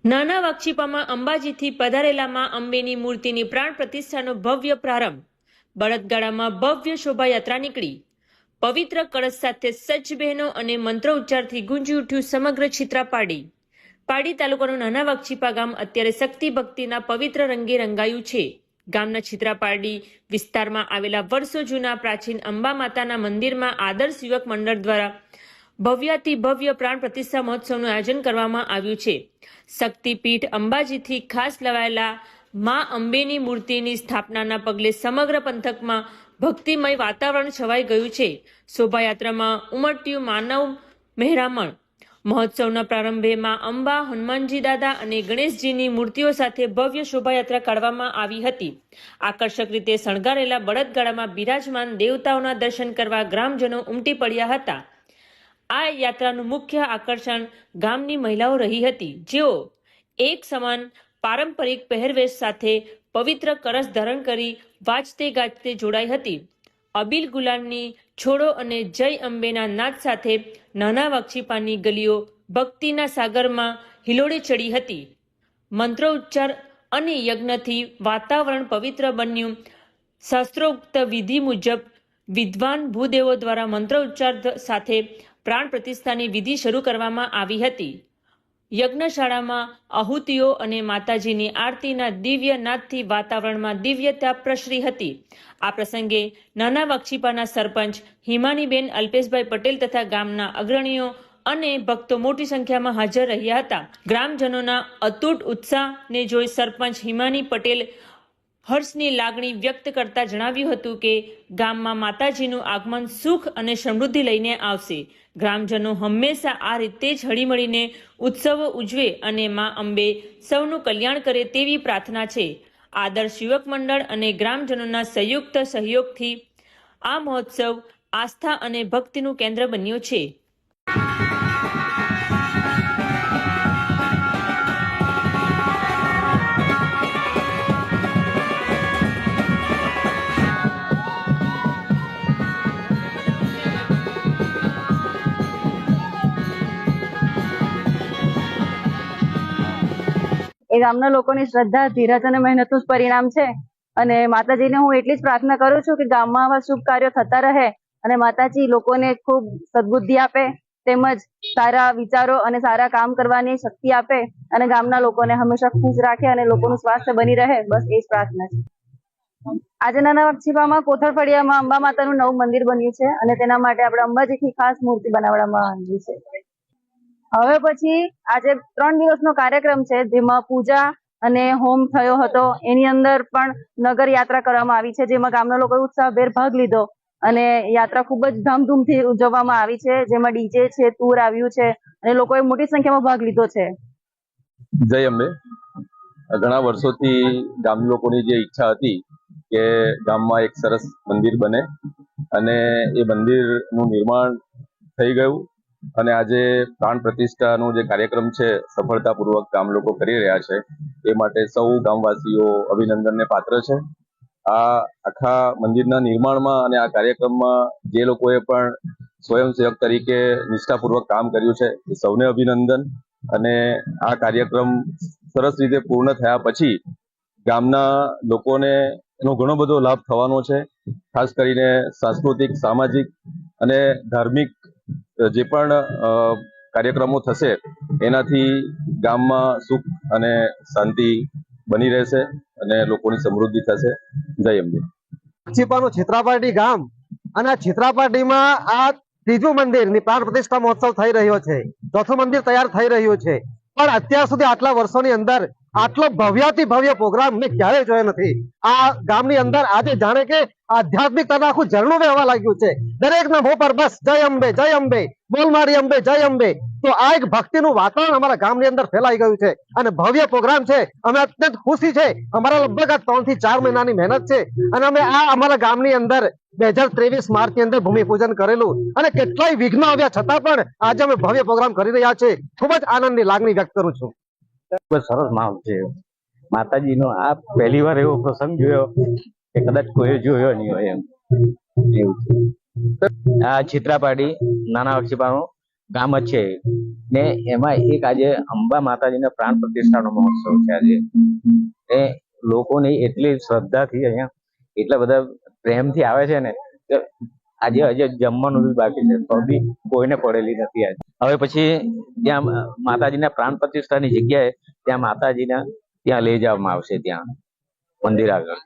નાના વાક્ષીપામાં અંબાજીથી પધારેલા માં અંબેની મૂર્તિની પ્રાણ પ્રતિષ્ઠાનો ભવ્ય પ્રારંભ. બળદગાડામાં ભવ્ય શોભાયાત્રા નીકળી. પવિત્ર કળશ સાથે સજ્જ બહેનો અને મંત્ર ઉચ્ચારથી ગુંજી ઉઠ્યું સમગ્ર છિત્રાપાડી. પાડી તાલુકાનું નાના વાક્ષીપા ગામ અત્યારે શક્તિ ભક્તિના પવિત્ર રંગે રંગાયું છે. ગામના છિત્રાપાડી વિસ્તારમાં આવેલા વર્ષો જૂના પ્રાચીન અંબા માતાના મંદિરમાં આદર્શ યુવક મંડળ દ્વારા ભવ્યાતિ ભવ્ય પ્રાણ પ્રતિષ્ઠા મહોત્સવનું આયોજન કરવામાં આવ્યું છે. શક્તિપીઠ અંબાજીથી ખાસ લવાયેલા માં અંબેની મૂર્તિની સ્થાપનાના પગલે સમગ્ર પંથકમાં ભક્તિમય વાતાવરણ છવાઈ ગયું છે. શોભાયાત્રામાં ઉમટ્યું માનવ મહેરામણ. મહોત્સવના પ્રારંભે માં અંબા, હનુમાનજી દાદા અને ગણેશજીની મૂર્તિઓ સાથે ભવ્ય શોભાયાત્રા કાઢવામાં આવી હતી. આકર્ષક રીતે શણગારેલા બળદગાડામાં બિરાજમાન દેવતાઓના દર્શન કરવા ગ્રામજનો ઉમટી પડ્યા હતા. આ યાત્રાનું મુખ્ય આકર્ષણ ગામની મહિલાઓ રહી હતી, જેઓ એક સમાન પારંપરિક પહેરવેશ સાથે પવિત્ર કળશ ધારણ કરી વાજતે ગાજતે જોડાઈ હતી. અબીલ ગુલાલની છોડો અને જય અંબેના નાદ સાથે નાના વાક્ષીપાની ગલીઓ ભક્તિના સાગરમાં હિલોળે ચડી હતી. મંત્રોચ્ચાર અને યજ્ઞથી વાતાવરણ પવિત્ર બન્યું. શાસ્ત્રોક્ત વિધિ મુજબ વિદ્વાન ભૂદેવો દ્વારા મંત્રોચ્ચાર સાથે પ્રાણ પ્રતિષ્ઠાની વિધિ શરૂ કરવામાં આવી હતી. યજ્ઞશાળામાં આહુતિઓ અને માતાજીની આરતીના દિવ્ય નાદથી વાતાવરણમાં દિવ્યતા પ્રસરી હતી. આ પ્રસંગે નાના વાક્ષીપાના સરપંચ હિમાનીબેન અલ્પેશભાઈ પટેલ તથા ગામના અગ્રણીઓ અને ભક્તો મોટી સંખ્યામાં હાજર રહ્યા હતા. ગ્રામજનોના અતૂટ ઉત્સાહને જોઈ સરપંચ હિમાની પટેલ હર્ષની લાગણી વ્યક્ત કરતા જણાવ્યું હતું કે ગામમાં માતાજીનું આગમન સુખ અને સમૃદ્ધિ લઈને આવશે. ગ્રામજનો હંમેશા આ રીતે જ હળીમળીને ઉત્સવો ઉજવે અને માં અંબે સૌનું કલ્યાણ કરે તેવી પ્રાર્થના છે. આદર્શ યુવક મંડળ અને ગ્રામજનોના સંયુક્ત સહયોગથી આ મહોત્સવ આસ્થા અને ભક્તિનું કેન્દ્ર બન્યો છે. એ ગામના લોકોની શ્રદ્ધા, ધીરજ અને મહેનતનું જ પરિણામ છે. અને માતાજીને હું એટલી જ પ્રાર્થના કરું છું કે ગામમાં આવા શુભ કાર્યો થતા રહે અને માતાજી લોકોને ખૂબ સદબુદ્ધિ આપે, તેમજ સારા વિચારો અને સારા કામ કરવાની શક્તિ આપે અને ગામના લોકોને હંમેશા ખુશ રાખે અને લોકોનું સ્વાસ્થ્ય બની રહે. બસ એ જ પ્રાર્થના છે. આજે નાના વાક્ષીપામાં કોથળ ફળિયામાં અંબા માતાનું નવું મંદિર બન્યું છે અને તેના માટે આપણે અંબાજીથી ખાસ મૂર્તિ બનાવવામાં આવી છે. હવે પછી આજે 3 દિવસનો કાર્યક્રમ છે, જેમાં પૂજા અને હોમ થયો હતો. એની અંદર પણ નગર યાત્રા કરવામાં આવી છે, જેમાં ગામના લોકોએ ઉત્સાહભેર ભાગ લીધો અને યાત્રા ખૂબ જ ધામધૂમથી ઉજવવામાં આવી છે, જેમાં ડીજે છે, ટૂર આવ્યું છે અને લોકોએ મોટી સંખ્યામાં ભાગ લીધો છે. જય અંબે. ઘણા વર્ષોથી ગામ લોકોની જે ઈચ્છા હતી કે ગામમાં એક સરસ મંદિર બને અને એ મંદિરનું નિર્માણ થઈ ગયું અને આજે પ્રાણ પ્રતિષ્ઠાનો જે કાર્યક્રમ છે સફળતાપૂર્વક ગામ લોકો કરી રહ્યા છે. એ માટે સૌ ગામવાસીઓ અભિનંદનને પાત્ર છે. આ આખા મંદિરના નિર્માણમાં અને આ કાર્યક્રમમાં જે લોકોએ પણ સ્વયંસેવક તરીકે નિષ્ઠાપૂર્વક કામ કર્યું છે એ સૌને અભિનંદન. અને આ કાર્યક્રમ સરસ રીતે પૂર્ણ થયા પછી ગામના લોકોને એનો ઘણો બધો લાભ થવાનો છે. ખાસ કરીને સાંસ્કૃતિક, સામાજિક અને ધાર્મિક જે પણ કાર્યક્રમો થશે એનાથી ગામમાં સુખ અને શાંતિ બની રહેશે અને લોકોની સમૃદ્ધિ થશે. જય અંબે. વાક્ષીપાનું છિત્રાપાડી ગામ અને આ છિત્રાપાડીમાં આ ત્રીજું મંદિરની પ્રાણ પ્રતિષ્ઠા મહોત્સવ થઈ રહ્યો છે. ચોથું મંદિર તૈયાર થઈ રહ્યું છે, પણ અત્યાર સુધી આટલા વર્ષોની અંદર આટલો ભવ્યાતિ ભવ્ય પ્રોગ્રામ મેં ક્યારેય જોયો નથી. આ ગામની અંદર આજે જાણે કે આધ્યાત્મિકતાનું આખું ઝરણું વહેવા લાગ્યું છે. દરેકના મોં પર બસ જય અંબે, જય અંબે, બોલ મારી અંબે, જય અંબે. તો આ એક ભક્તિનું વાતાવરણ અમારા ગામની અંદર ફેલાઈ ગયું છે અને ભવ્ય પ્રોગ્રામ છે. અમે અત્યંત ખુશી છે. અમારા લગભગ આ 3 થી 4 મહિનાની મહેનત છે અને અમે આ અમારા ગામની અંદર 2023 માર્ચ ની અંદર ભૂમિપૂજન કરેલું અને કેટલાય વિઘ્નો આવ્યા છતાં પણ આજે અમે ભવ્ય પ્રોગ્રામ કરી રહ્યા છે. ખૂબ જ આનંદની લાગણી વ્યક્ત કરું છું. સરસ માહોલ છે. માતાજીનો આ પહેલી વાર એવો પ્રસંગ જોયો કે કદાચ કોઈ જોયો નહીં હોય એમ એવું છે. આ છિત્રાપાડી નાના વાક્ષીપાનું ગામ જ છે ને એમાં એક આજે અંબા માતાજીના પ્રાણ પ્રતિષ્ઠાનો મહોત્સવ છે આજે. એ લોકોની એટલી શ્રદ્ધાથી અહીંયા એટલા બધા પ્રેમથી આવે છે ને કે આજે હજી જમવાનું બી બાકી છે તો બી કોઈને પડેલી નથી આજે. હવે પછી ત્યાં માતાજીના પ્રાણ પ્રતિષ્ઠાની જગ્યાએ ત્યાં માતાજીના ત્યાં લઈ જવામાં આવશે ત્યાં મંદિર આગળ.